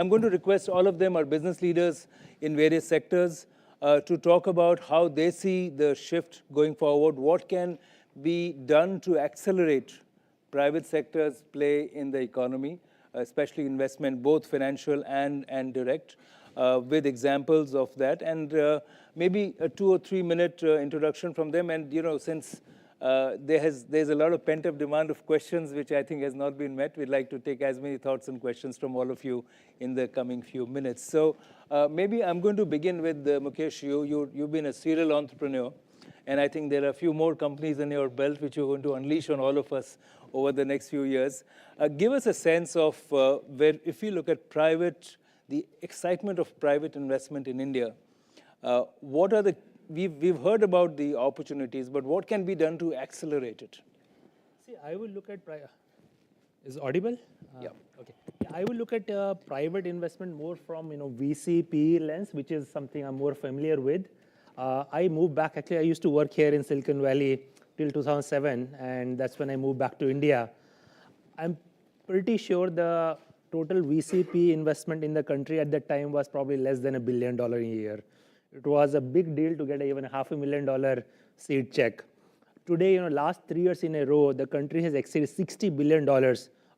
I'm going to request all of them, our business leaders in various sectors, to talk about how they see the shift going forward, what can be done to accelerate private sector's play in the economy, especially investment, both financial and direct, with examples of that, and maybe a 2 or 3 minute introduction from them. And since there's a lot of pent-up demand of questions, which I think has not been met, we'd like to take as many thoughts and questions from all of you in the coming few minutes. So maybe I'm going to begin with Mukesh. You've been a serial entrepreneur, and I think there are a few more companies in your belt which you're going to unleash on all of us over the next few years. Give us a sense of where, if you look at the excitement of private investment in India, what are we've heard about the opportunities, but what can be done to accelerate it? See, I will look at, is it audible? Yeah. Okay. I will look at private investment more from, VC, PE lens, which is something I'm more familiar with. I moved back, actually, I used to work here in Silicon Valley till 2007, and that's when I moved back to India. I'm pretty sure the total VCP investment in the country at that time was probably less than $1 billion a year. It was a big deal to get even $500,000 seed check. Today, last 3 years in a row, the country has exceeded $60 billion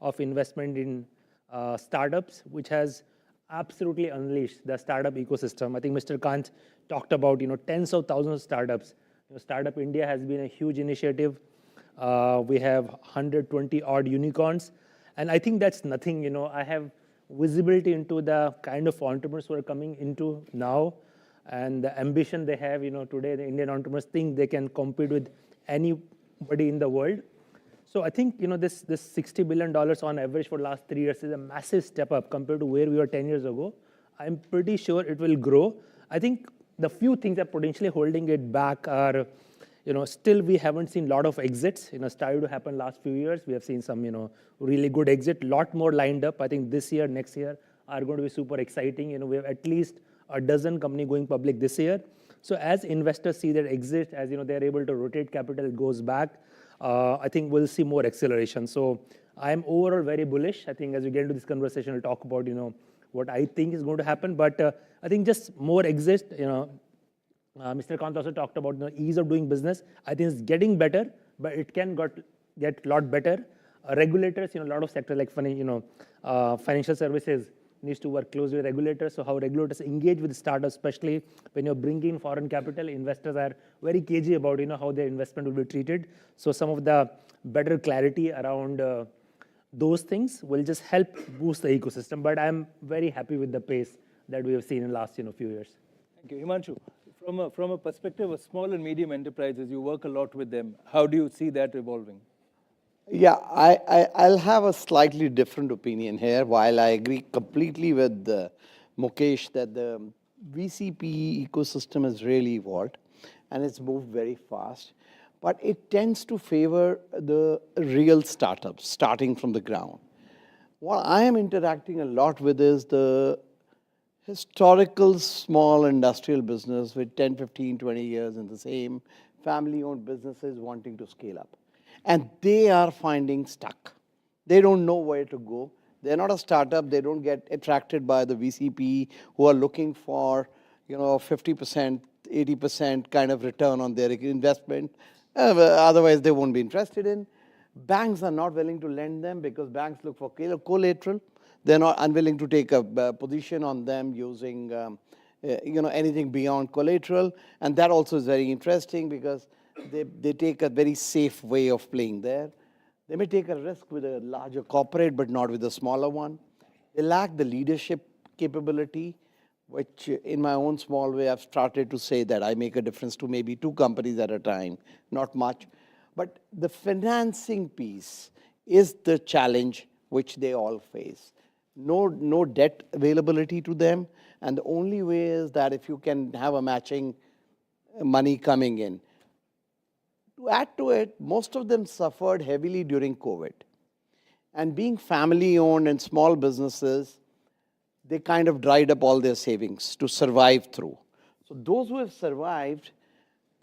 of investment in startups, which has absolutely unleashed the startup ecosystem. I think Mr. Kant talked about, tens of thousands of startups. Startup India has been a huge initiative. We have 120 odd unicorns. And I think that's nothing, I have visibility into the kind of entrepreneurs who are coming into now and the ambition they have. Today the Indian entrepreneurs think they can compete with anybody in the world. So I think, this $60 billion on average for the last 3 years is a massive step up compared to where we were 10 years ago. I'm pretty sure it will grow. I think the few things that are potentially holding it back are, still we haven't seen a lot of exits. Started to happen last few years. We have seen some, really good exit, lot more lined up. I think this year, next year are going to be super exciting. We have at least a dozen companies going public this year. So as investors see their exit, as they're able to rotate capital, it goes back. I think we'll see more acceleration. So I'm overall very bullish. I think as we get into this conversation, we'll talk about, what I think is going to happen. But I think just more exist, Mr. Kant also talked about the ease of doing business. I think it's getting better, but it can get a lot better. Regulators, a lot of sectors like financial services needs to work closely with regulators. So how regulators engage with startups, especially when you're bringing foreign capital, investors are very cagey about how their investment will be treated. So some of the better clarity around those things will just help boost the ecosystem. But I'm very happy with the pace that we have seen in the last few years. Thank you. Himanshu, from a perspective of small and medium enterprises, you work a lot with them. How do you see that evolving? Yeah, I'll have a slightly different opinion here. While I agree completely with Mukesh that the VCP ecosystem has really evolved and it's moved very fast, but it tends to favor the real startups starting from the ground. What I am interacting a lot with is the historical small industrial business with 10, 15, 20 years in the same family-owned businesses wanting to scale up. And they are finding stuck. They don't know where to go. They're not a startup. They don't get attracted by the VCP who are looking for, 50%, 80% kind of return on their investment. Otherwise, they won't be interested in. Banks are not willing to lend them because banks look for collateral. They're not unwilling to take a position on them using, anything beyond collateral. And that also is very interesting because they take a very safe way of playing there. They may take a risk with a larger corporate, but not with a smaller one. They lack the leadership capability, which in my own small way, I've started to say that I make a difference to maybe 2 companies at a time, not much. But the financing piece is the challenge which they all face. No debt availability to them. And the only way is that if you can have a matching money coming in. To add to it, most of them suffered heavily during COVID. And being family-owned and small businesses, they kind of dried up all their savings to survive through. So those who have survived,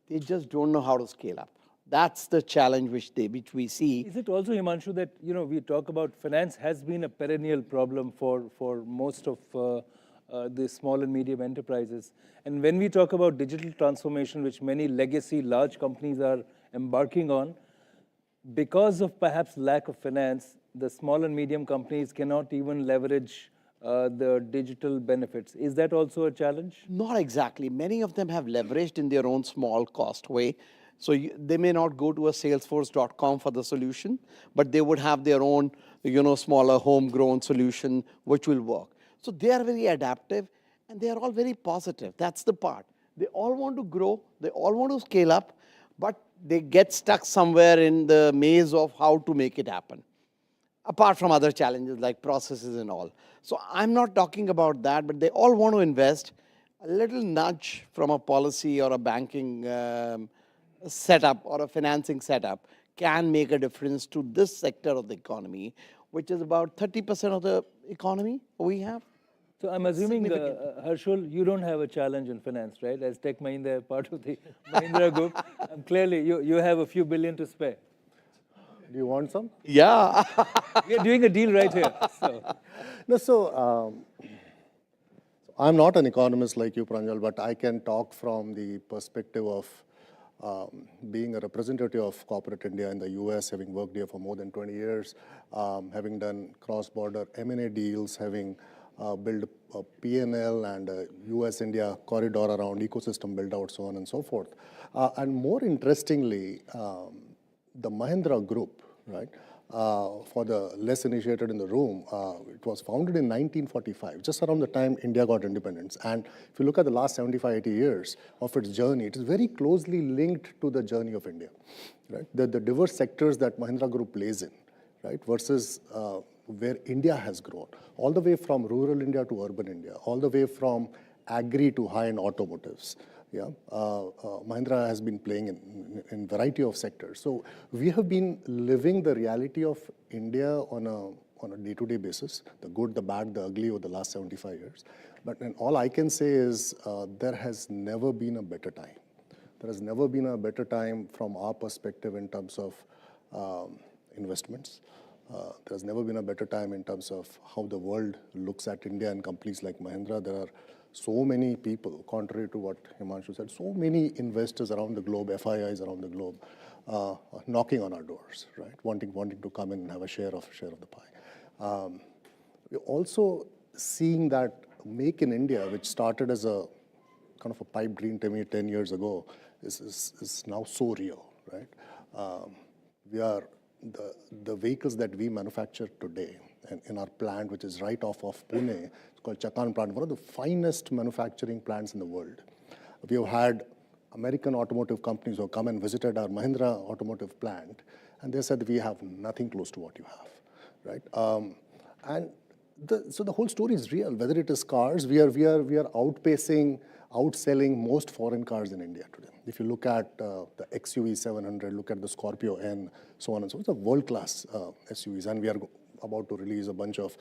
they just don't know how to scale up. That's the challenge which we see. Is it also, Himanshu, that we talk about finance has been a perennial problem for most of the small and medium enterprises, and when we talk about digital transformation, which many legacy large companies are embarking on, because of perhaps lack of finance, the small and medium companies cannot even leverage the digital benefits. Is that also a challenge? Not exactly. Many of them have leveraged in their own small cost way. So they may not go to a salesforce.com for the solution, but they would have their own, smaller homegrown solution which will work. So they are very adaptive and they are all very positive. That's the part. They all want to grow, they all want to scale up, but they get stuck somewhere in the maze of how to make it happen, apart from other challenges like processes and all. So I'm not talking about that, but they all want to invest. A little nudge from a policy or a banking setup or a financing setup can make a difference to this sector of the economy, which is about 30% of the economy we have. So I'm assuming, Harshul, you don't have a challenge in finance, right? As Tech Mahindra, part of the Mahindra Group, clearly you have a few billion to spare. Do you want some? Yeah. We are doing a deal right here. So. No, so I'm not an economist like you, Pranjal, but I can talk from the perspective of being a representative of corporate India in the US, having worked here for more than 20 years, having done cross-border M&A deals, having built a P&L and a US-India corridor around ecosystem build out, so on and so forth. And more interestingly, the Mahindra Group, right? For the less initiated in the room, it was founded in 1945, just around the time India got independence. And if you look at the last 75, 80 years of its journey, it is very closely linked to the journey of India, right? The diverse sectors that Mahindra Group plays in, right? Versus where India has grown, all the way from rural India to urban India, all the way from agri to high-end automotives. Yeah, Mahindra has been playing in variety of sectors. So we have been living the reality of India on a day-to-day basis, the good, the bad, the ugly over the last 75 years. But and all I can say is there has never been a better time. There has never been a better time from our perspective in terms of investments. There has never been a better time in terms of how the world looks at India and companies like Mahindra. There are so many people, contrary to what Himanshu said, so many investors around the globe, FIIs around the globe, knocking on our doors, right? Wanting to come in and have a share of the pie. We're also seeing that Make in India, which started as a kind of a pipe dream to me 10 years ago, is now so real, right? We are the vehicles that we manufacture today in our plant, which is right off of Pune, it's called Chakan plant, one of the finest manufacturing plants in the world. We have had American automotive companies who have come and visited our Mahindra automotive plant, and they said we have nothing close to what you have, right? So the whole story is real. Whether it is cars, we are outselling most foreign cars in India today. If you look at the XUV 700, look at the Scorpio N, so on and so forth, it's a world-class SUVs, and we are about to release a bunch of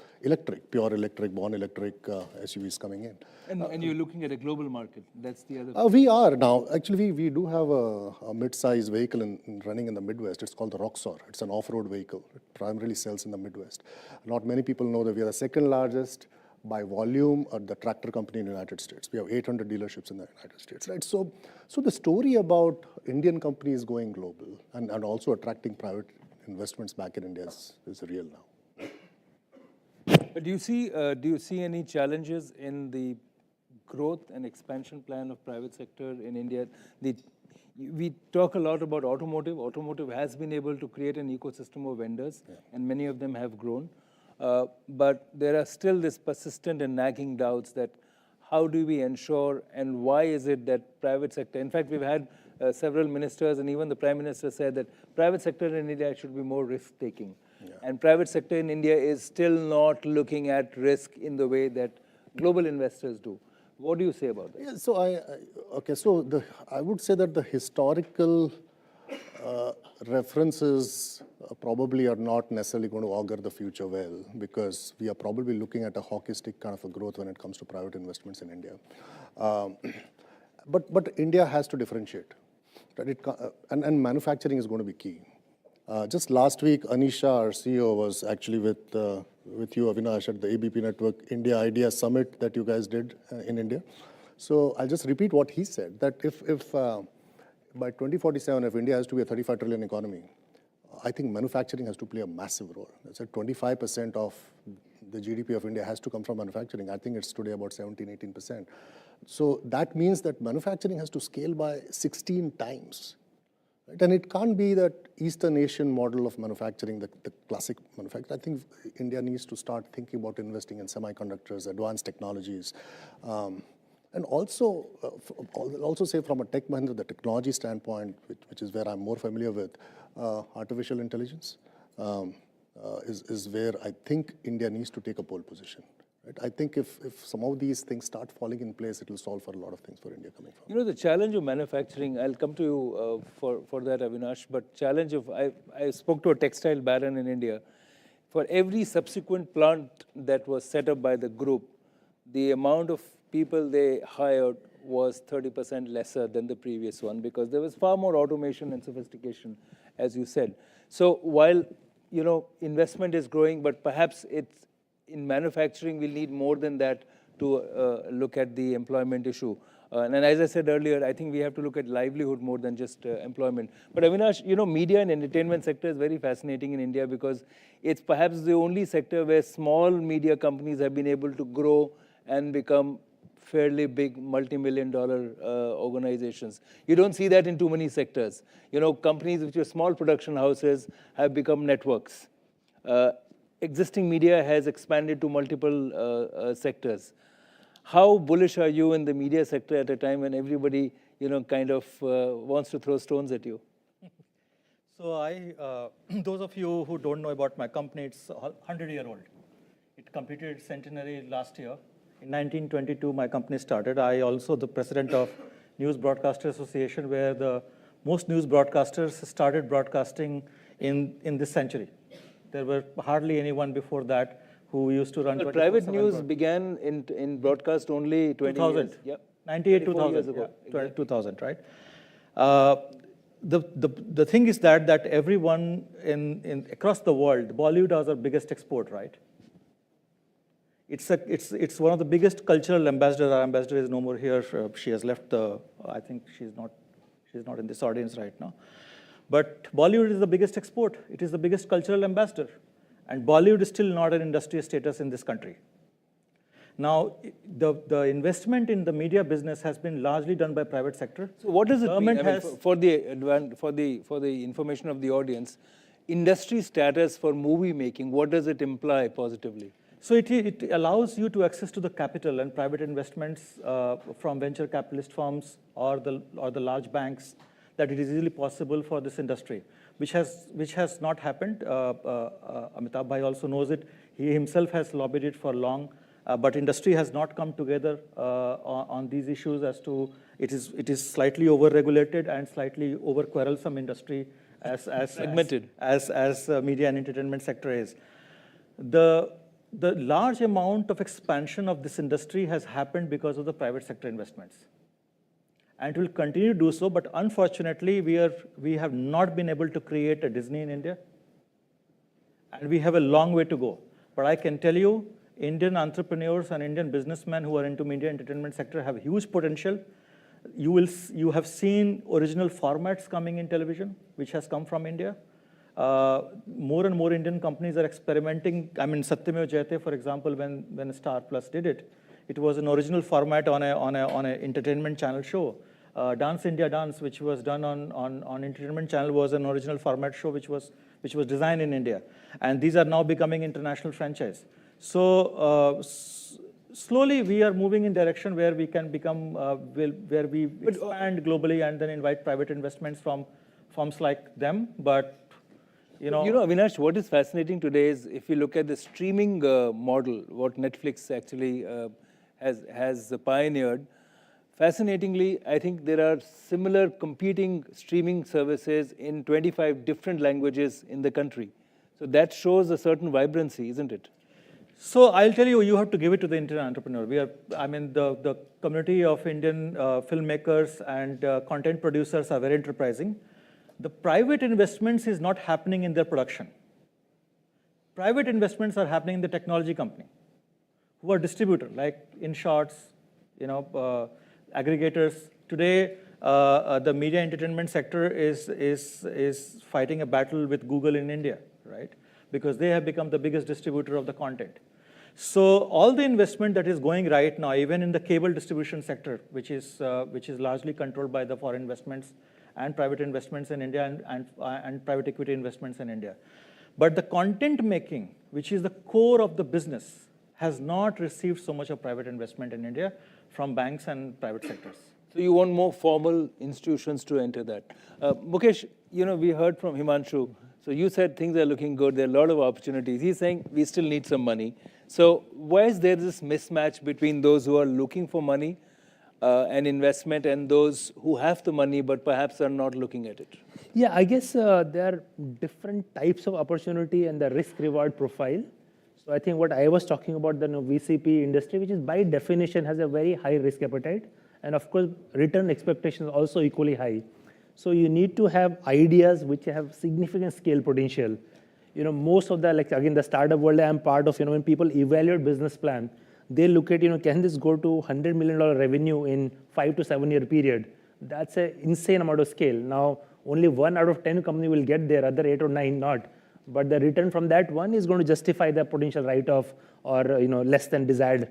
pure electric, born electric SUVs coming in. And you're looking at a global market. That's the other. We are now. Actually, we do have a mid-size vehicle running in the Midwest. It's called the Roxor. It's an off-road vehicle. It primarily sells in the Midwest. Not many people know that we are the second largest by volume the tractor company in the United States. We have 800 dealerships in the United States, right? So the story about Indian companies going global and also attracting private investments back in India is real now. But do you see any challenges in the growth and expansion plan of private sector in India? We talk a lot about automotive. Automotive has been able to create an ecosystem of vendors, and many of them have grown. But there are still this persistent and nagging doubts that how do we ensure and why is it that private sector, in fact, we've had several ministers and even the Prime Minister said that private sector in India should be more risk-taking. Yeah. And private sector in India is still not looking at risk in the way that global investors do. What do you say about that? Yeah, so I would say that the historical references probably are not necessarily going to augur the future well, because we are probably looking at a hockey stick kind of a growth when it comes to private investments in India. But India has to differentiate. Right? And manufacturing is going to be key. Just last week, Anisha, our CEO, was actually with you, Avinash, at the ABP Network India Idea Summit that you guys did in India. So I'll just repeat what he said, that if by 2047, if India has to be a 35 trillion economy, I think manufacturing has to play a massive role. It's at 25% of the GDP of India has to come from manufacturing. I think it's today about 17, 18%. So that means that manufacturing has to scale by 16 times. Right? And it can't be that Eastern Asian model of manufacturing, the classic manufacturing. I think India needs to start thinking about investing in semiconductors, advanced technologies. And also say from a Tech Mahindra, the technology standpoint, which is where I'm more familiar with, artificial intelligence is where I think India needs to take a pole position. Right? I think if some of these things start falling in place, it will solve for a lot of things for India coming forward. You know, the challenge of manufacturing, I'll come to you for that, Avinash, but challenge of, I spoke to a textile baron in India. For every subsequent plant that was set up by the group, the amount of people they hired was 30% lesser than the previous one because there was far more automation and sophistication, as you said. So while, you know, investment is growing, but perhaps it's in manufacturing, we'll need more than that to look at the employment issue. And as I said earlier, I think we have to look at livelihood more than just employment. But Avinash, you know, media and entertainment sector is very fascinating in India because it's perhaps the only sector where small media companies have been able to grow and become fairly big multi-million-dollar organizations. You don't see that in too many sectors. You know, companies which are small production houses have become networks. Existing media has expanded to multiple sectors. How bullish are you in the media sector at a time when everybody, you know, kind of wants to throw stones at you? So those of you who don't know about my company, it's 100-year-old. It completed centenary last year. In 1922, my company started. I also the president of News Broadcaster Association, where the most news broadcasters started broadcasting in this century. There were hardly anyone before that who used to run. Well, private news began in broadcast only 2000. years. Yep. 98, 2000 years ago. Yeah, exactly. 2000, right? The thing is that everyone across the world, Bollywood is our biggest export, right? It's one of the biggest cultural ambassadors. Our ambassador is no more here. She has left I think she's not in this audience right now. But Bollywood is the biggest export. It is the biggest cultural ambassador. And Bollywood is still not an industry status in this country. Now, the investment in the media business has been largely done by private sector. So what does it mean? I mean, for the information of the audience, industry status for movie making, what does it imply positively? So it allows you to access to the capital and private investments from venture capitalist firms or the large banks, that it is easily possible for this industry, which has not happened. Amitabh Bhai also knows it. He himself has lobbied it for long, but industry has not come together on these issues as to it is slightly over-regulated and slightly over-quarrelsome industry as segmented as media and entertainment sector is. The large amount of expansion of this industry has happened because of the private sector investments. And it will continue to do so, but unfortunately, we have not been able to create a Disney in India. And we have a long way to go. But I can tell you, Indian entrepreneurs and Indian businessmen who are into media entertainment sector have huge potential. You have seen original formats coming in television, which has come from India. More and more Indian companies are experimenting. I mean, Satyameva Jayate, for example, when Star Plus did it, it was an original format on an entertainment channel show. Dance India Dance, which was done on entertainment channel, was an original format show which was designed in India. And these are now becoming international franchise. So slowly we are moving in direction where we can become, where we expand globally and then invite private investments from firms like them. But you know, Avinash, what is fascinating today is if you look at the streaming model, what Netflix actually has pioneered. Fascinatingly, I think there are similar competing streaming services in 25 different languages in the country. So that shows a certain vibrancy, isn't it? So I'll tell you, you have to give it to the Indian entrepreneur. The community of Indian filmmakers and content producers are very enterprising. The private investments is not happening in their production. Private investments are happening in the technology company, who are distributor, like InShots, aggregators. Today, the media entertainment sector is fighting a battle with Google in India, right? Because they have become the biggest distributor of the content. So all the investment that is going right now, even in the cable distribution sector, which is largely controlled by the foreign investments and private investments in India and private equity investments in India. But the content making, which is the core of the business, has not received so much of private investment in India from banks and private sectors. So you want more formal institutions to enter that. Mukesh, we heard from Himanshu. So you said things are looking good. There are a lot of opportunities. He's saying we still need some money. So why is there this mismatch between those who are looking for money and investment and those who have the money but perhaps are not looking at it? Yeah, I guess there are different types of opportunity and the risk-reward profile. So I think what I was talking about, the VCP industry, which is by definition has a very high risk appetite. And of course, return expectations also equally high. So you need to have ideas which have significant scale potential. Most of the, again, the startup world I'm part of, when people evaluate business plan, they look at, can this go to $100 million revenue in 5 to 7 year period? That's an insane amount of scale. Now, only 1 out of 10 company will get there, other 8 or 9 not. But the return from that one is going to justify the potential write-off or less than desired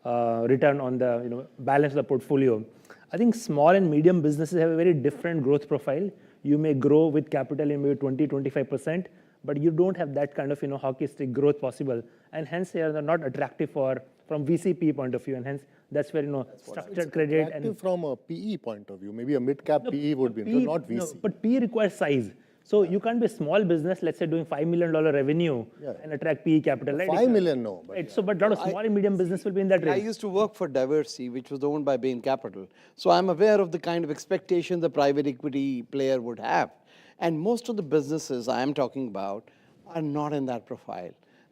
return on the balance of the portfolio. I think small and medium businesses have a very different growth profile. You may grow with capital in maybe 20-25%, but you don't have that kind of hockey stick growth possible, and hence they are not attractive from VCP point of view, and hence that's where structured credit and from a PE point of view, maybe a mid-cap PE would be, not VC. No, but PE requires size. So you can't be a small business, let's say doing $5 million revenue and attract PE capital, right? 5 million, no. But right. So, but a lot of small and medium business will be in that I range. used to work for Diversity, which was owned by Bain Capital. So I'm aware of the kind of expectation the private equity player would have. And most of the businesses I am talking about are not in that profile.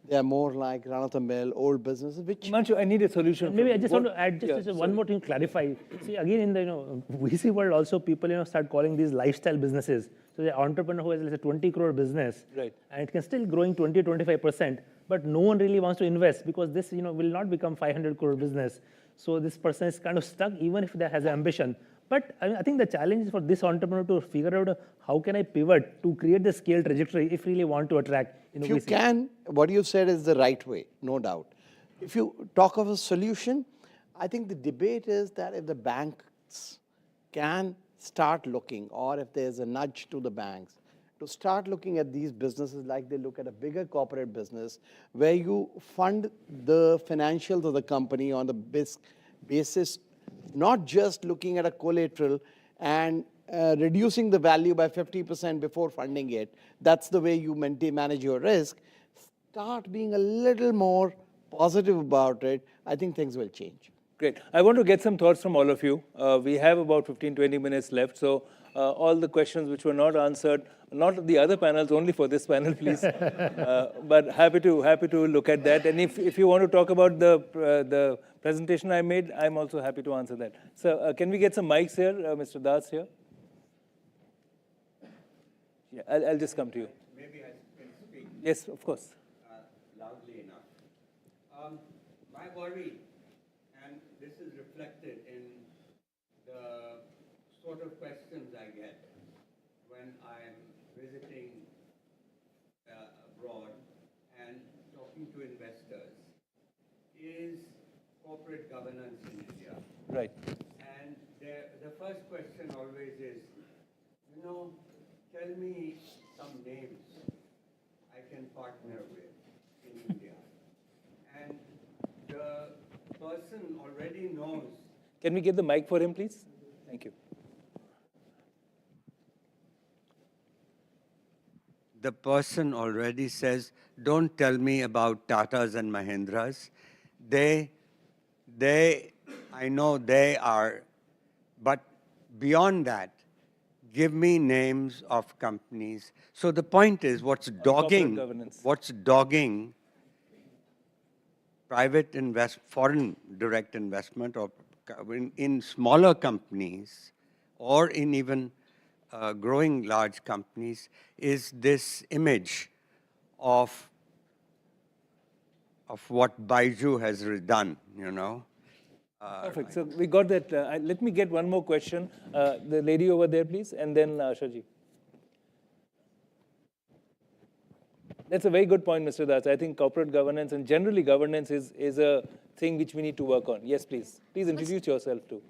They are more like run-of-the-mill old businesses, which... Himanshu, I need a solution. Maybe I just want to add just one more thing to clarify. See, again, in the VC world also, people start calling these lifestyle businesses. So the entrepreneur who has, let's say, 20 crore business, right, and it can still growing 20-25%, but no one really wants to invest because this will not become 500 crore business. So this person is kind of stuck even if they has ambition. But I think the challenge is for this entrepreneur to figure out how can I pivot to create the scale trajectory if really want to attract. If you can, what you said is the right way, no doubt. If you talk of a solution, I think the debate is that if the banks can start looking, or if there's a nudge to the banks, to start looking at these businesses like they look at a bigger corporate business, where you fund the financials of the company on the basis, not just looking at a collateral and reducing the value by 50% before funding it. That's the way you manage your risk. Start being a little more positive about it. I think things will change. Great. I want to get some thoughts from all of you. We have about 15-20 minutes left. So all the questions which were not answered, not the other panels, only for this panel, please. But happy to look at that. And if you want to talk about the presentation I made, I'm also happy to answer that. So can we get some mics here, Mr. Das here? Yeah, I'll just come to you. Maybe I can speak. Yes, of course. Loudly enough. My worry, and this is reflected in the sort of questions I get when I'm visiting abroad and talking to investors, is corporate governance in India. Right. And the first question always is, tell me some names I can partner with in India. And the person already knows. Can we get the mic for him, please? Thank you. The person already says, don't tell me about Tatas and Mahindras. I know they are, but beyond that, give me names of companies. So the point is, what's dogging private foreign direct investment or in smaller companies or in even growing large companies is this image of what Baiju has done, you know. Perfect. So we got that. Let me get one more question. The lady over there, please, and then Shaji. That's a very good point, Mr. Das. I think corporate governance and generally governance is a thing which we need to work on. Yes, please. Please introduce yourself too.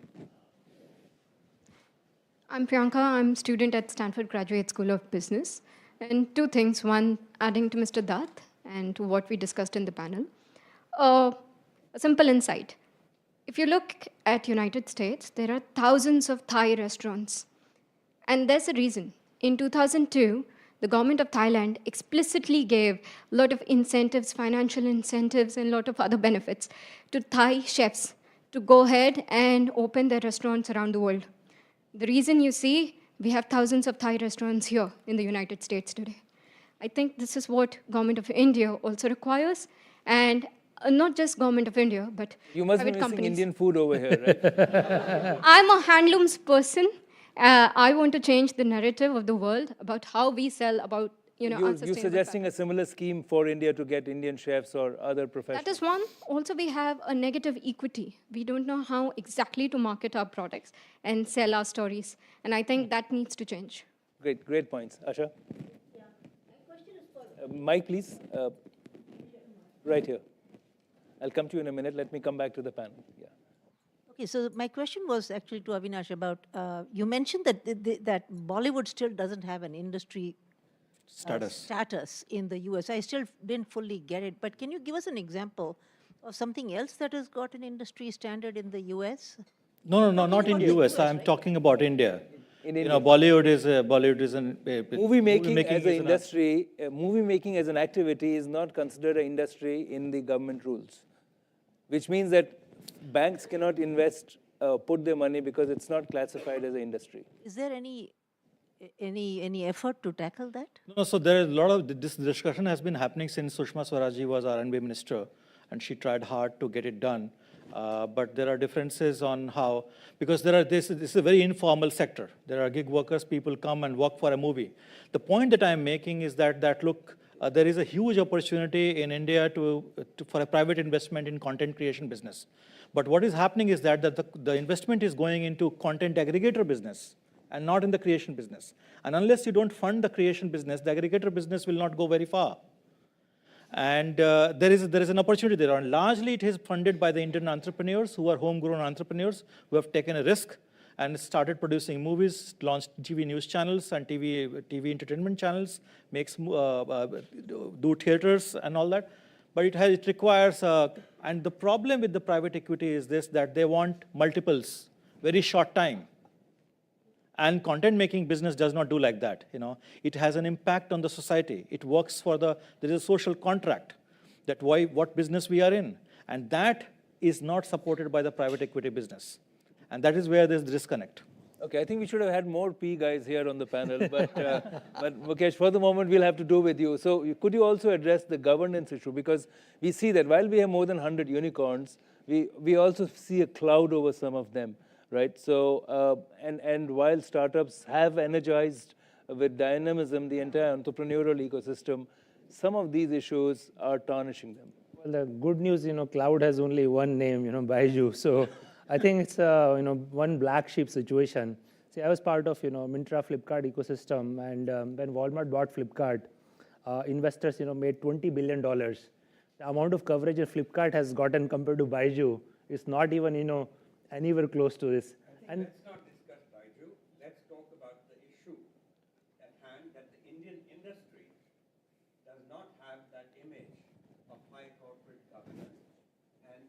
I'm Priyanka. I'm a student at Stanford Graduate School of Business. And two things. One, adding to Mr. Dutt and to what we discussed in the panel. A simple insight. If you look at United States, there are thousands of Thai restaurants. And there's a reason. In 2002, the government of Thailand explicitly gave a lot of incentives, financial incentives, and a lot of other benefits to Thai chefs to go ahead and open their restaurants around the world. The reason you see we have thousands of Thai restaurants here in the United States today. I think this is what government of India also requires, and not just government of India, but You must be private missing companies. Indian food over here, right? I'm a handlooms person. I want to change the narrative of the world about how we sell about You're unsustainable suggesting a similar scheme for India to get Indian chefs or other professionals. That is one. Also, we have a negative equity. We don't know how exactly to market our products and sell our stories. And I think that needs to change. Great, great points. Asha? Yeah. My question is for... Mike, please. Right here. I'll come to you in a minute. Let me come back to the panel. Yeah. Okay, so my question was actually to Avinash about, you mentioned that that Bollywood still doesn't have an industry status in the US. I still didn't fully get it, but can you give us an example of something else that has got an industry standard in the US? No, not in US. I'm talking about India. In You India. know, Bollywood is an Movie making as an is industry, movie making as an activity is not considered an industry in the government rules, which means that banks cannot invest, put their money because it's not classified as an industry. Is there any effort to tackle that? No, so there is a lot of, this discussion has been happening since Sushma Swaraj was our R&B minister, and she tried hard to get it done. But there are differences on how, because this is a very informal sector. There are gig workers, people come and work for a movie. The point that I'm making is that look, there is a huge opportunity in India for a private investment in content creation business. But what is happening is that the investment is going into content aggregator business and not in the creation business. And unless you don't fund the creation business, the aggregator business will not go very far. And there is an opportunity there. And largely it is funded by the Indian entrepreneurs who are homegrown entrepreneurs who have taken a risk and started producing movies, launched TV news channels and TV entertainment channels, do theaters and all that. But it requires, and the problem with the private equity is this, that they want multiples, very short time. And content making business does not do like that. You know, it has an impact on the society. It works for there is a social contract that what business we are in. And that is not supported by the private equity business. And that is where there's disconnect. Okay, I think we should have had more P guys here on the panel, but Mukesh, for the moment, we'll have to do with you. So could you also address the governance issue? Because we see that while we have more than 100 unicorns, we also see a cloud over some of them, right? So, and while startups have energized with dynamism the entire entrepreneurial ecosystem, some of these issues are tarnishing them. Well, the good news, cloud has only one name, Baiju. So I think it's one black sheep situation. See, I was part of, Myntra Flipkart ecosystem, and when Walmart bought Flipkart, investors, made $20 billion. The amount of coverage that Flipkart has gotten compared to Baiju is not even, anywhere close to this. Let's not discuss Baiju. Let's talk about the issue at hand that the Indian industry does not have that image of high corporate governance. And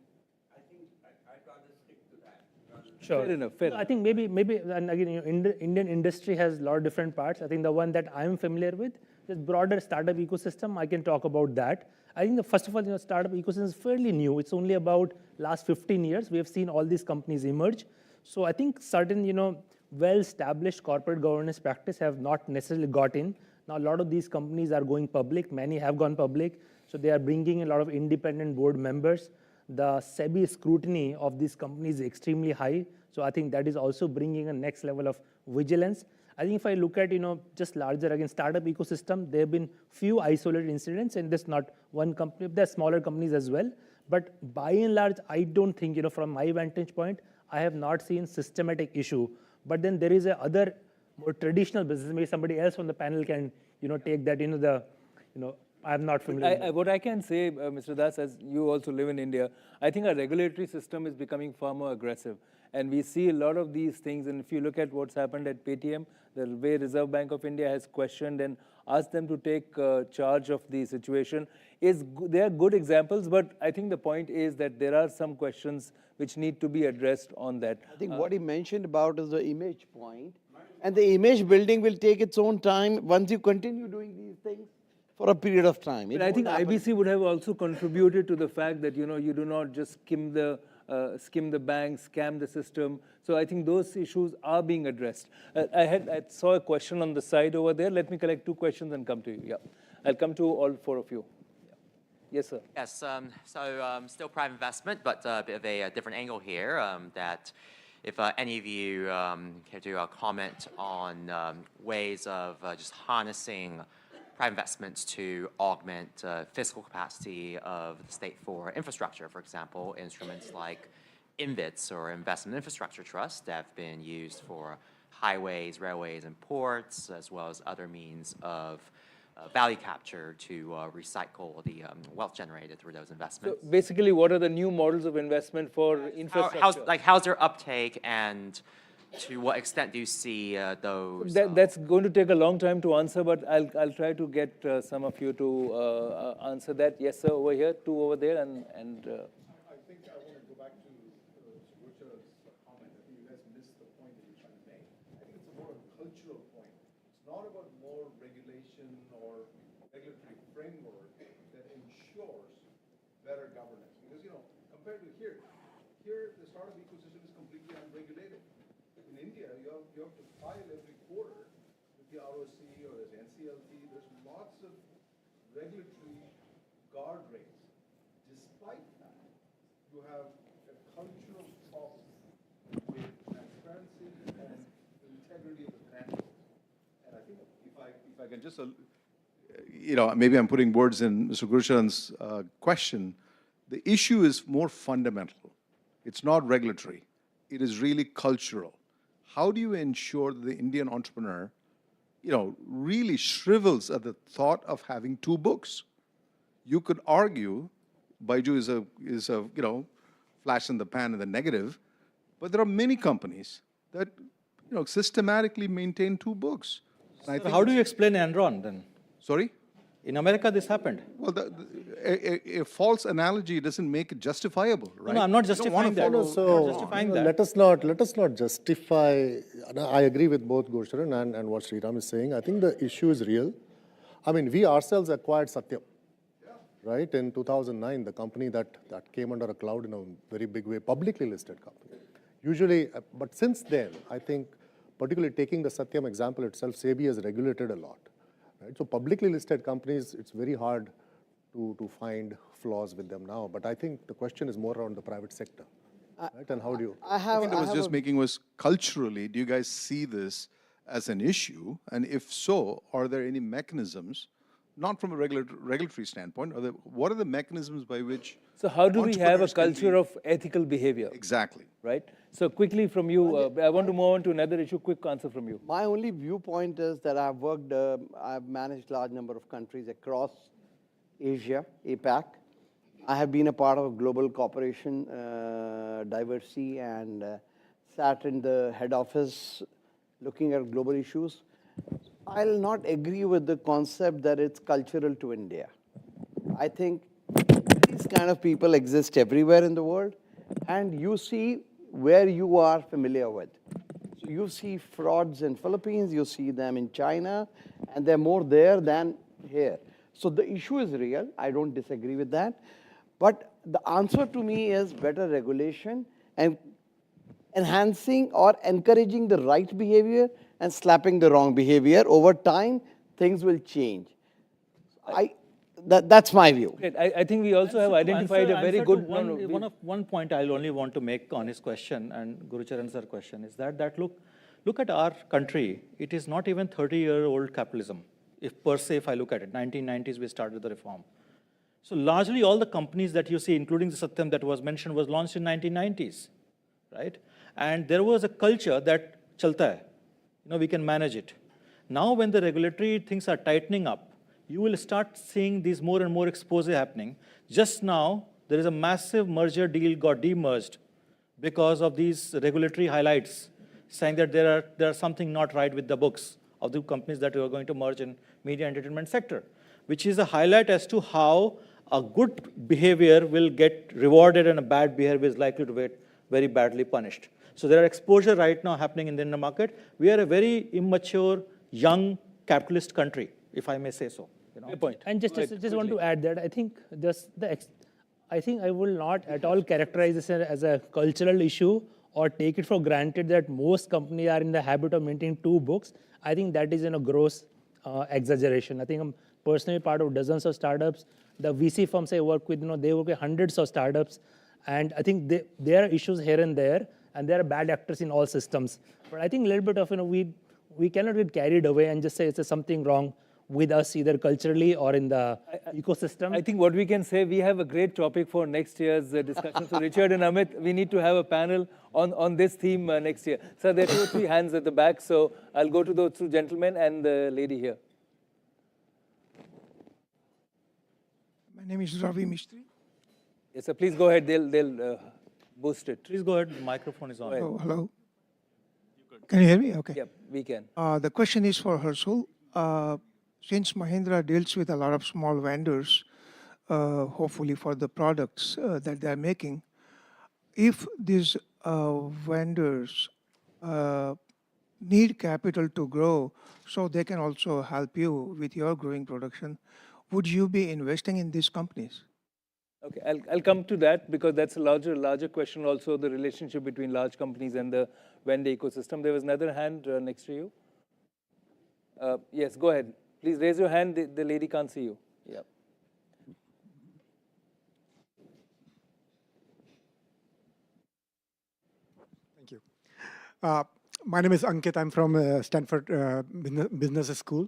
I think I'd rather stick to that. Sure. Fair enough, fair enough. I think maybe, and again, Indian industry has a lot of different parts. I think the one that I'm familiar with, this broader startup ecosystem, I can talk about that. I think first of all, startup ecosystem is fairly new. It's only about last 15 years. We have seen all these companies emerge. So I think certain, well-established corporate governance practice have not necessarily got in. Now, a lot of these companies are going public. Many have gone public. So they are bringing a lot of independent board members. the SEBI scrutiny of these companies is extremely high. So I think that is also bringing a next level of vigilance. I think if I look at, just larger, again, startup ecosystem, there have been few isolated incidents, and there's not one company, there's smaller companies as well. But by and large, I don't think, from my vantage point, I have not seen systematic issue. But then there is a other more traditional business. Maybe somebody else on the panel can, take that into the, I'm not familiar. with What I can say, Mr. Das, as you also live in India, I think our regulatory system is becoming far more aggressive. And we see a lot of these things. And if you look at what's happened at Paytm, the way Reserve Bank of India has questioned and asked them to take charge of the situation, they are good examples. But I think the point is that there are some questions which need to be addressed on that. I think what he mentioned about is the image point. And the image building will take its own time once you continue doing these things for a period of time. But I think IBC would have also contributed to the fact that, you do not just skim the bank, scam the system. So I think those issues are being addressed. I saw a question on the side over there. Let me collect 2 questions and come to you. Yeah, I'll come to all 4 of you. Yeah. Yes, sir. Yes, still private investment, but a bit of a different angle here. That if any of you care to comment on ways of just harnessing private investments to augment fiscal capacity of the state for infrastructure, for example, instruments like INVITs or investment infrastructure trusts that have been used for highways, railways, and ports, as well as other means of value capture to recycle the wealth generated through those investments. So basically, what are the new models of investment for infrastructure? How's their uptake, and to what extent do you see those? That's going to take a long time to answer, but I'll try to get some of you to answer that. Yes, sir, over here, 2 over there, and I think I want to go back to Richard's comment. I think you guys missed the point that you're trying to make. I think it's a more cultural point. It's not about more regulation or regulatory framework that ensures better governance. Because, compared to here the startup ecosystem is completely unregulated. In India, you have to file every quarter with the ROC or there's NCLT. There's lots of regulatory guardrails. Despite that, you have a cultural problem with transparency and integrity of the financials. And I think if I can just, maybe I'm putting words in Mr. Gurucharan's question. The issue is more fundamental. It's not regulatory. It is really cultural. How do you ensure that the Indian entrepreneur, really shrivels at the thought of having 2 books? You could argue Baiju is a flash in the pan in the negative, but there are many companies that, systematically maintain 2 books. And I think how do you explain Enron then? Sorry? In America, this happened. Well, a false analogy doesn't make it justifiable, right? No, I'm not justifying that. Let us not justify. I agree with both Gurucharan and what Sriram is saying. I think the issue is real. I mean, we ourselves acquired Satyam, right? In 2009, the company that came under a cloud in a very big way, publicly listed company. Usually, but since then, I think, particularly taking the Satyam example itself, SEBI has regulated a lot. Right? So publicly listed companies, it's very hard to find flaws with them now. But I think the question is more around the private sector. Right? And how do you? I was just making was culturally, do you guys see this as an issue? And if so, are there any mechanisms, not from a regulatory standpoint, what are the mechanisms by which? So how do we have a culture of ethical behavior? Exactly. Right? So quickly from you, I want to move on to another issue. Quick answer from you. My only viewpoint is that I've managed large number of countries across Asia, APAC. I have been a part of a global corporation, diversity, and sat in the head office looking at global issues. I'll not agree with the concept that it's cultural to India. I think these kind of people exist everywhere in the world, and you see where you are familiar with. So you see frauds in Philippines, you see them in China, and they're more there than here. So the issue is real. I don't disagree with that. But the answer to me is better regulation and enhancing or encouraging the right behavior and slapping the wrong behavior. Over time, things will change. That's my view. Great. I think we also have identified a very good. One point I'll only want to make on his question and Gurucharan's question is that look at our country. It is not even 30-year-old capitalism. If per se, if I look at it, 1990s we started the reform. So largely all the companies that you see, including the Satyam that was mentioned, was launched in 1990s, right? And there was a culture that chalta hai, we can manage it. Now when the regulatory things are tightening up, you will start seeing these more and more expose happening. Just now, there is a massive merger deal got demerged because of these regulatory highlights, saying that there are something not right with the books of the companies that are going to merge in media entertainment sector, which is a highlight as to how a good behavior will get rewarded and a bad behavior is likely to get very badly punished. So there are exposure right now happening in the Indian market. We are a very immature, young, capitalist country, if I may say so. Good point. And just want to add that I think I think I will not at all characterize this as a cultural issue or take it for granted that most companies are in the habit of maintaining 2 books. I think that is a gross exaggeration. I think I'm personally part of dozens of startups. The VC firms I work with, they work with hundreds of startups. And I think there are issues here and there are bad actors in all systems. But I think a little bit of, we cannot get carried away and just say it's something wrong with us, either culturally or in the ecosystem. I think what we can say, we have a great topic for next year's discussion. So Richard and Amit, we need to have a panel on this theme next year. So there are 2 or 3 hands at the back. So I'll go to those 2 gentlemen and the lady here. My name is Ravi Mistry. Yes, sir. Please go ahead. They'll boost it. Please go ahead. The microphone is on. Oh, hello. Can you hear me? Okay. Yep, we can. The question is for Harshul. Since Mahindra deals with a lot of small vendors, hopefully for the products that they're making, if these vendors need capital to grow so they can also help you with your growing production, would you be investing in these companies? Okay, I'll come to that because that's a larger question also, the relationship between large companies and the vendor ecosystem. There was another hand next to you. Yes, go ahead. Please raise your hand. The lady can't see you. Yeah. Thank you. My name is Ankit. I'm from Stanford Business School.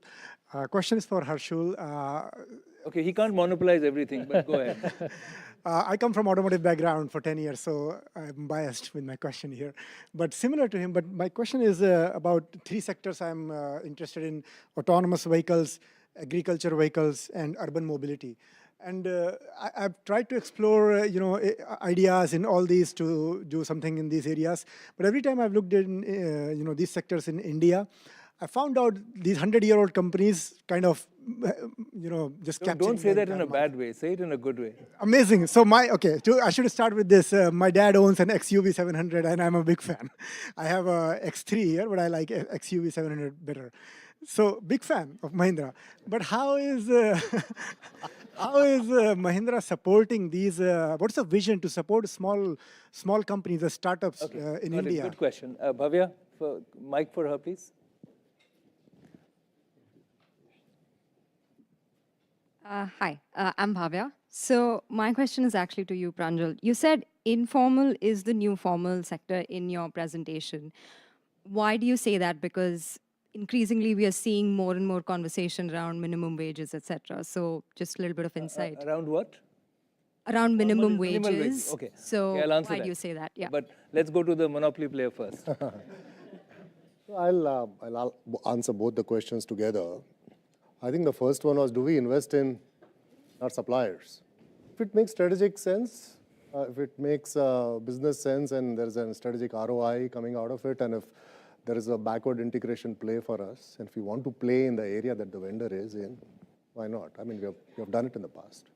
Question is for Harshul. Okay, he can't monopolize everything, but go ahead. I come from automotive background for 10 years, so I'm biased with my question here. But similar to him, but my question is about 3 sectors I'm interested in: autonomous vehicles, agriculture vehicles, and urban mobility. And I've tried to explore, ideas in all these to do something in these areas. But every time I've looked in, these sectors in India, I found out these 100-year-old companies kind of, just capturing. Don't say that in a bad way. Say it in a good way. Amazing. So I should start with this. My dad owns an XUV 700, and I'm a big fan. I have a X3 here, but I like XUV 700 better. So big fan of Mahindra. But how is Mahindra supporting these? What's the vision to support small companies, the startups in India? Good question. Bhavya, mic for her, please. Hi, I'm Bhavya. So my question is actually to you, Pranjal. You said informal is the new formal sector in your presentation. Why do you say that? Because increasingly we are seeing more and more conversation around minimum wages, etc. So just a little bit of insight. Around what? Around minimum wages. Okay. So okay, why do you say that? Yeah. But let's go to the monopoly player first. So I'll answer both the questions together. I think the first one was, do we invest in our suppliers? If it makes strategic sense, if it makes business sense and there's a strategic ROI coming out of it, and if there is a backward integration play for us, and if we want to play in the area that the vendor is in, why not? I mean, we have done it in the past.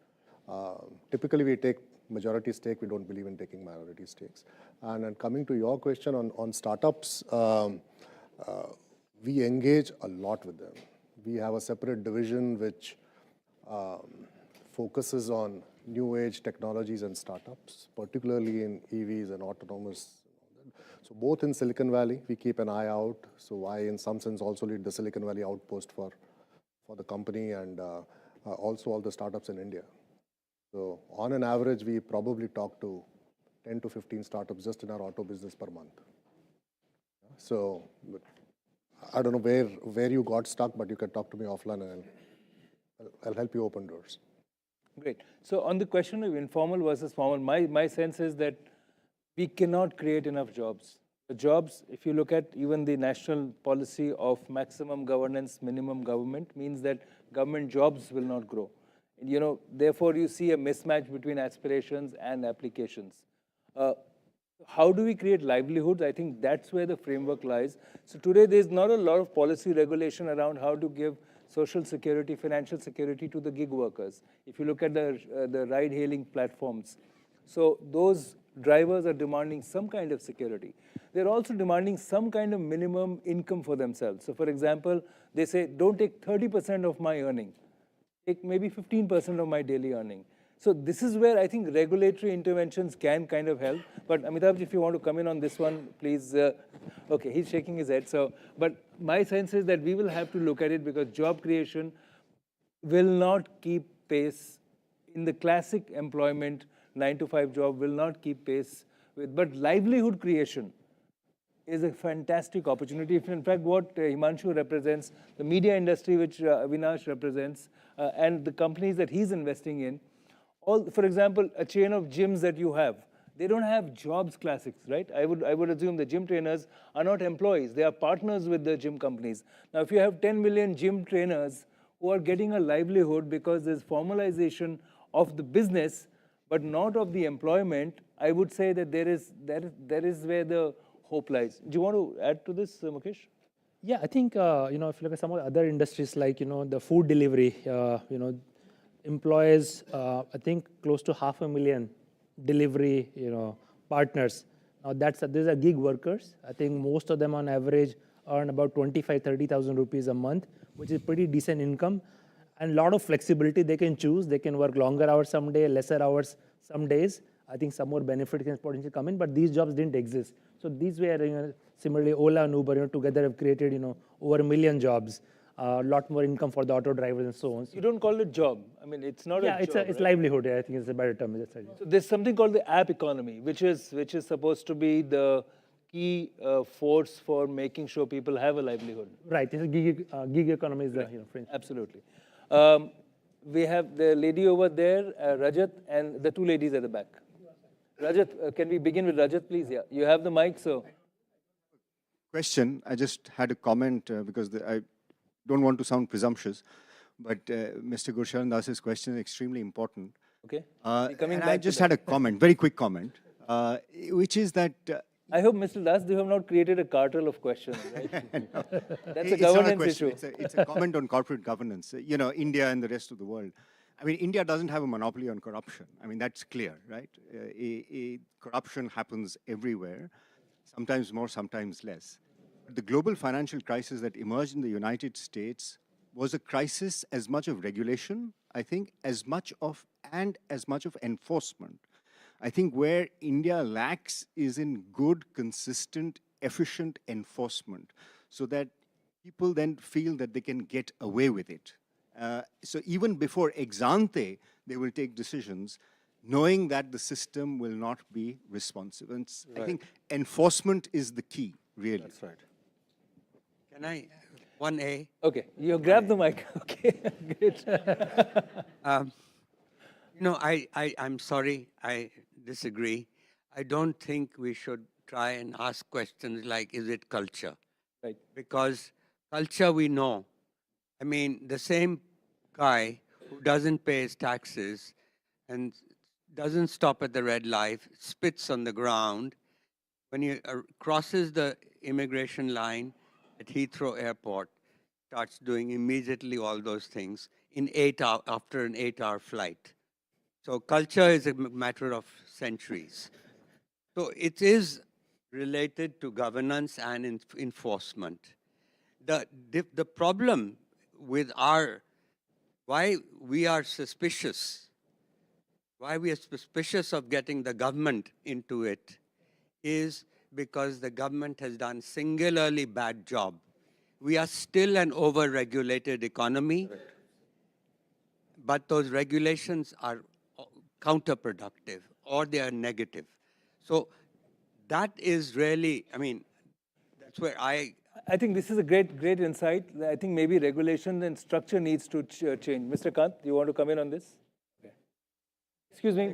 Typically, we take majority stake. We don't believe in taking minority stakes. And coming to your question on startups, we engage a lot with them. We have a separate division which focuses on new age technologies and startups, particularly in EVs and autonomous. So both in Silicon Valley, we keep an eye out. So I, in some sense, also lead the Silicon Valley outpost for the company. And also all the startups in India. So on an average, we probably talk to 10 to 15 startups just in our auto business per month. So but I don't know where you got stuck, but you can talk to me offline and I'll help you open doors. Great. So on the question of informal versus formal, my sense is that we cannot create enough jobs. The jobs, if you look at even the national policy of maximum governance, minimum government, means that government jobs will not grow. You know, therefore you see a mismatch between aspirations and applications. How do we create livelihoods? I think that's where the framework lies. So today there's not a lot of policy regulation around how to give social security, financial security to the gig workers. If you look at the ride-hailing platforms, so those drivers are demanding some kind of security. They're also demanding some kind of minimum income for themselves. So for example, they say, don't take 30% of my earning, take maybe 15% of my daily earning. So this is where I think regulatory interventions can kind of help. But Amitabh, if you want to come in on this one, please. Okay, he's shaking his head. So, but my sense is that we will have to look at it because job creation will not keep pace in the classic employment 9-to-5 job will not keep pace with, but livelihood creation is a fantastic opportunity. In fact, what Himanshu represents, the media industry which Avinash represents, and the companies that he's investing in, all, for example, a chain of gyms that you have, they don't have jobs classics, right? I would assume the gym trainers are not employees. They are partners with the gym companies. Now, if you have 10 million gym trainers who are getting a livelihood because there's formalization of the business, but not of the employment, I would say that there is where the hope lies. Do you want to add to this, Mukesh? Yeah, I think, if you look at some of the other industries like, the food delivery, employs, I think, close to 500,000 delivery, partners. Now, these are gig workers. I think most of them on average earn about 25,000-30,000 rupees a month, which is pretty decent income. And a lot of flexibility they can choose. They can work longer hours some day, lesser hours some days. I think some more benefit can potentially come in, but these jobs didn't exist. So these were, similarly, Ola and Uber, together have created, over 1 million jobs. A lot more income for the auto drivers and so on. You don't call it job. I mean, it's not a job. It's right? livelihood. I think it's a better term. So there's something called the app economy, which is supposed to be the key force for making sure people have a livelihood. Right. It's a gig economy is the French. Absolutely. We have the lady over there, Rajat, and the two ladies at the back. Rajat, can we begin with Rajat, please? Yeah, you have the mic, so. Question. I just had a comment because I don't want to sound presumptuous, but Mr. Gursharan Das's question is extremely important. Okay. And I just had a comment, very quick comment, which is that... I hope, Mr. Das, you have not created a cartel of questions, right? No. That's a governance issue. It's a comment on corporate governance. India and the rest of the world. I mean, India doesn't have a monopoly on corruption. I mean, that's clear, right? Corruption happens everywhere, sometimes more, sometimes less. The global financial crisis that emerged in the United States was a crisis as much of regulation, I think, as much of enforcement. I think where India lacks is in good, consistent, efficient enforcement, so that people then feel that they can get away with it. So even before ex ante, they will take decisions knowing that the system will not be responsive. And I think enforcement is the key, really. That's right. Can I, 1A? Okay, you grab the mic. Okay, great. I'm sorry, I disagree. I don't think we should try and ask questions like, is it culture? Right. Because culture we know. I mean, the same guy who doesn't pay his taxes and doesn't stop at the red light, spits on the ground, when he crosses the immigration line at Heathrow Airport, starts doing immediately all those things after an 8-hour flight. So culture is a matter of centuries. So it is related to governance and enforcement. The problem with why we are suspicious of getting the government into it is because the government has done singularly bad job. We are still an over-regulated economy. but those regulations are counterproductive or they are negative. So that is really, I mean, that's where I think this is a great insight. I think maybe regulation and structure needs to change. Mr. Kant, you want to come in on this? Okay. Excuse me.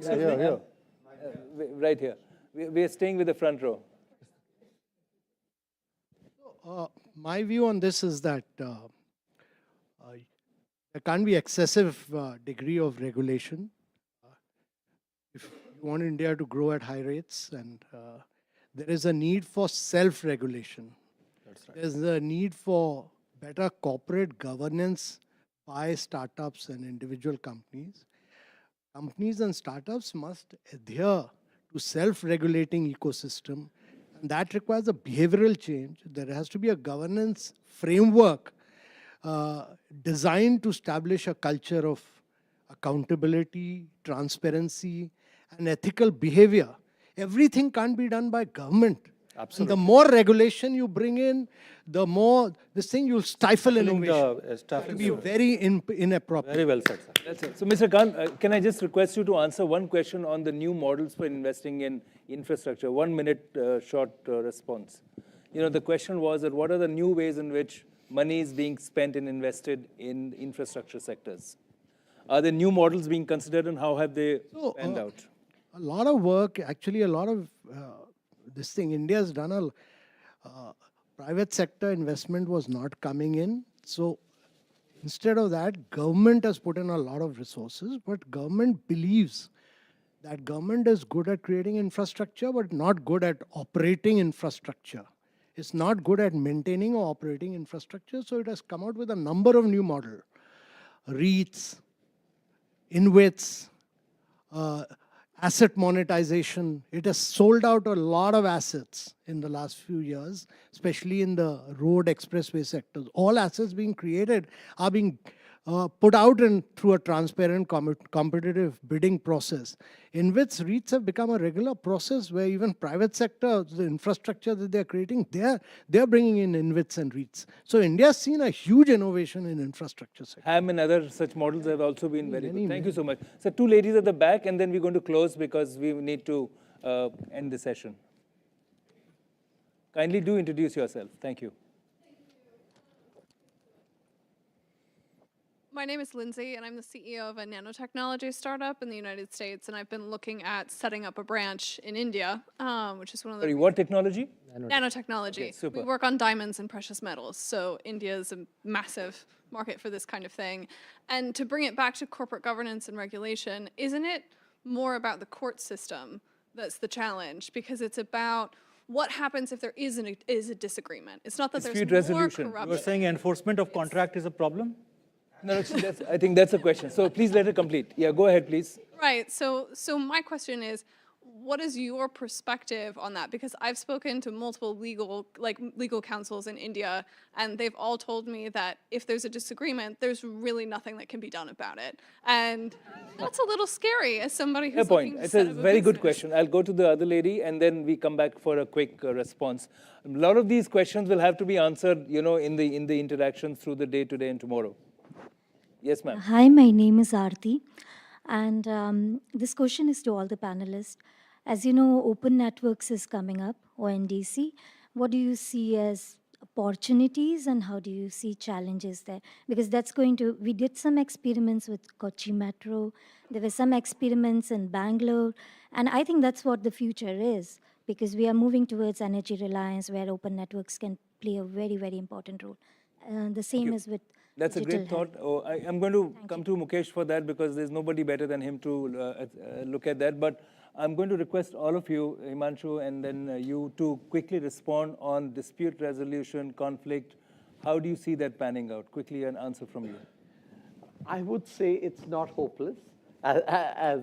Right here. We are staying with the front row. My view on this is that there can't be excessive degree of regulation. If you want India to grow at high rates, and there is a need for self-regulation. That's right. There's a need for better corporate governance by startups and individual companies. Companies and startups must adhere to self-regulating ecosystem, and that requires a behavioral change. There has to be a governance framework designed to establish a culture of accountability, transparency, and ethical behavior. Everything can't be done by government. Absolutely. And the more regulation you bring in, the more this thing you'll stifle innovation. It will be very inappropriate. Very well said, sir. That's it. So, Mr. Khan, can I just request you to answer one question on the new models for investing in infrastructure? 1 minute short response. You know, the question was that what are the new ways in which money is being spent and invested in infrastructure sectors? Are there new models being considered and how have they panned out? A lot of work, actually a lot of this thing, India has done a private sector investment was not coming in. So instead of that, government has put in a lot of resources, but government believes that government is good at creating infrastructure, but not good at operating infrastructure. It's not good at maintaining or operating infrastructure. So it has come out with a number of new models. REITs, InvITs, asset monetization. It has sold out a lot of assets in the last few years, especially in the road expressway sectors. All assets being created are being put out through a transparent competitive bidding process, in which REITs have become a regular process where even private sector, the infrastructure that they're creating, they're bringing in InvITs and REITs. So India's seen a huge innovation in infrastructure sector. HAM and other such models have also been very good. Thank you so much. So two ladies at the back, and then we're going to close because we need to end the session. Kindly do introduce yourself. Thank you. My name is Lindsay, and I'm the CEO of a nanotechnology startup in the United States, and I've been looking at setting up a branch in India, which is one of the... Sorry, what technology? Nanotechnology. Okay, super. We work on diamonds and precious metals, so India is a massive market for this kind of thing. And to bring it back to corporate governance and regulation, isn't it more about the court system that's the challenge? Because it's about what happens if there is a disagreement. It's not that Dispute there's more resolution. corruption. You are saying enforcement of contract is a problem? No, I think that's a question. So please let her complete. Yeah, go ahead, please. Right. So my question is, what is your perspective on that? Because I've spoken to multiple legal counsels in India, and they've all told me that if there's a disagreement, there's really nothing that can be done about it. And that's a little scary as somebody who's looking to It's set a up very good business. question. I'll go to the other lady, and then we come back for a quick response. A lot of these questions will have to be answered, you know, in the interactions through the day today and tomorrow. Yes, ma'am. Hi, my name is Aarti, and this question is to all the panelists. As you know, Open Networks is coming up, ONDC. What do you see as opportunities and how do you see challenges there? Because that's going to, we did some experiments with Kochi Metro, there were some experiments in Bangalore, and I think that's what the future is, because we are moving towards energy reliance where Open Networks can play a very, very important role. The same is with That's a great thought. Oh, I'm going to come to Mukesh for that because there's nobody better than him to look at that. But I'm going to request all of you, Himanshu, and then you to quickly respond on dispute resolution, conflict. How do you see that panning out? Quickly an answer from you. I would say it's not hopeless, as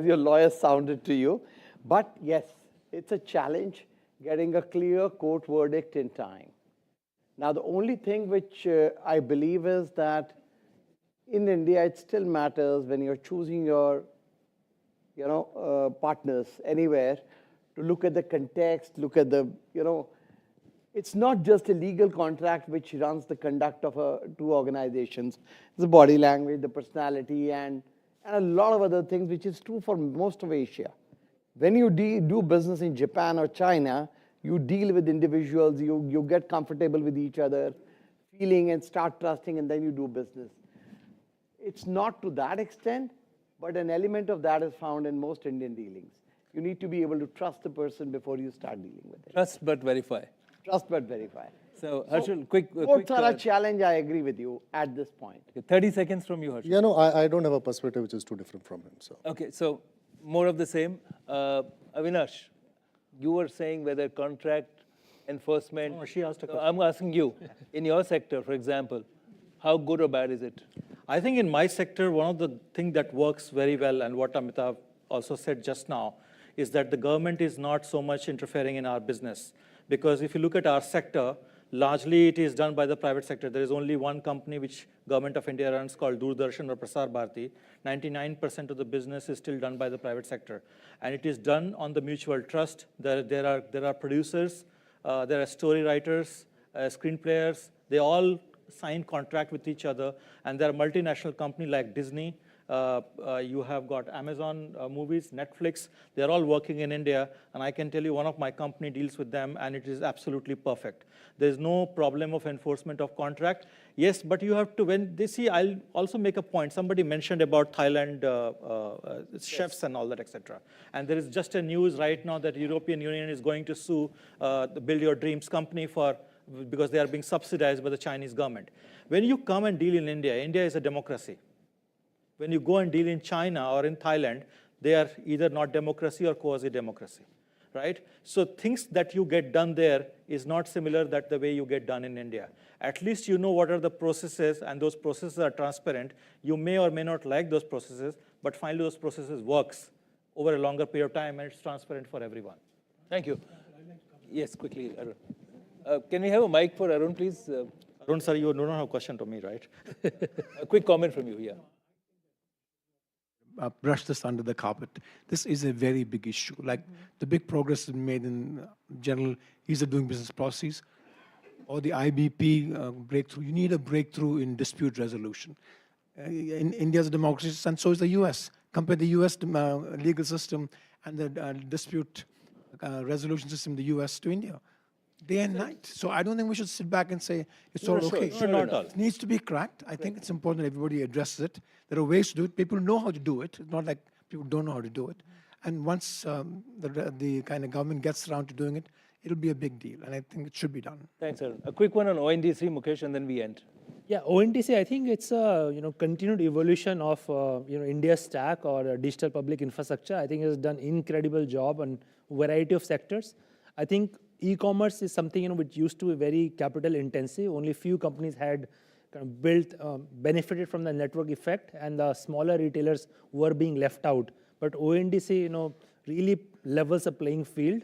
your lawyer sounded to you. But yes, it's a challenge getting a clear court verdict in time. Now, the only thing which I believe is that in India, it still matters when you're choosing your, partners anywhere to look at the context, look at the, It's not just a legal contract which runs the conduct of two organizations. It's the body language, the personality, and a lot of other things, which is true for most of Asia. When you do business in Japan or China, you deal with individuals, you get comfortable with each other, feeling and start trusting, and then you do business. It's not to that extent, but an element of that is found in most Indian dealings. You need to be able to trust the person before you start dealing with it. Trust but verify. Trust but verify. So, Harshal, quick. Both are a challenge, I agree with you at this point. 30 seconds from you, Harshal. Yeah, no, I don't have a perspective which is too different from him. So. Okay, so more of the same. Avinash, you were saying whether contract enforcement. No, she asked a question. I'm asking you, in your sector, for example, how good or bad is it? I think in my sector, one of the things that works very well, and what Amitav also said just now, is that the government is not so much interfering in our business. Because if you look at our sector, largely it is done by the private sector. There is only one company which Government of India runs called Doordarshan or Prasar Bharati. 99% of the business is still done by the private sector. And it is done on the mutual trust. There are producers, there are story writers, screenplayers. They all sign contract with each other. And there are multinational companies like Disney. You have got Amazon movies, Netflix. They're all working in India. And I can tell you one of my company deals with them, and it is absolutely perfect. There's no problem of enforcement of contract. Yes, but you have to, when they see, I'll also make a point. Somebody mentioned about Thailand chefs and all that, etc. And there is just a news right now that European Union is going to sue the Build Your Dreams company because they are being subsidized by the Chinese government. When you come and deal in India, India is a democracy. When you go and deal in China or in Thailand, they are either not democracy or quasi-democracy, right? So things that you get done there is not similar that the way you get done in India. At least you know what are the processes, and those processes are transparent. You may or may not like those processes, but finally those processes works over a longer period of time, and it's transparent for everyone. Thank you. Yes, quickly, Arun. Can we have a mic for Arun, please? Arun, sir, you don't have a question to me, right? A quick comment from you, yeah. Brush this under the carpet. This is a very big issue. Like the big progress is made in general ease of doing business processes, or the IBP breakthrough. You need a breakthrough in dispute resolution. In India's democracy, and so is the US. Compare the US legal system and the dispute resolution system in the US to India. Day and night. So I don't think we should sit back and say it's all okay. Not at all. It needs to be cracked. I think it's important that everybody addresses it. There are ways to do it. People know how to do it. It's not like people don't know how to do it. And once the kind of government gets around to doing it, it'll be a big deal. And I think it should be done. Thanks, Arun. A quick one on ONDC, Mukesh, and then we end. Yeah, ONDC, I think it's a continued evolution of India's stack or digital public infrastructure. I think it has done incredible job on variety of sectors. I think e-commerce is something which used to be very capital intensive. Only few companies had kind of built, benefited from the network effect, and the smaller retailers were being left out. But ONDC, really levels a playing field.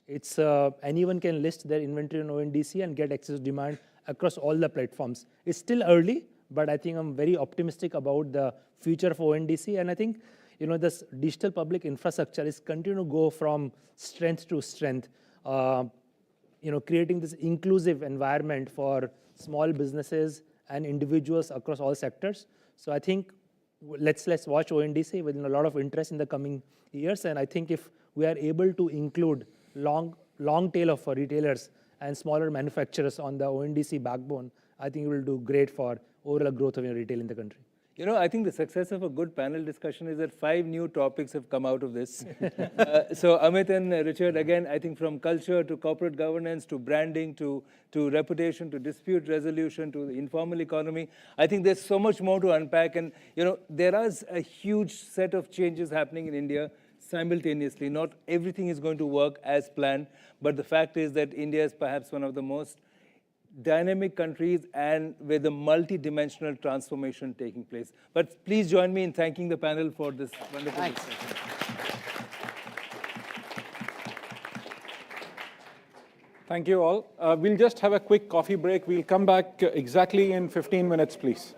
It's anyone can list their inventory on ONDC and get access to demand across all the platforms. It's still early, but I think I'm very optimistic about the future of ONDC. And I think this digital public infrastructure is continuing to go from strength to strength. Creating this inclusive environment for small businesses and individuals across all sectors. So I think let's watch ONDC with a lot of interest in the coming years. And I think if we are able to include long tail of retailers and smaller manufacturers on the ONDC backbone, I think it will do great for overall growth of retail in the country. I think the success of a good panel discussion is that 5 new topics have come out of this. So Amit and Richard, again, I think from culture to corporate governance to branding to reputation to dispute resolution to the informal economy, I think there's so much more to unpack. And, there is a huge set of changes happening in India simultaneously. Not everything is going to work as planned, but the fact is that India is perhaps one of the most dynamic countries and with a multi-dimensional transformation taking place. But please join me in thanking the panel for this wonderful discussion. Thank you all. We'll just have a quick coffee break. We'll come back exactly in 15 minutes, please.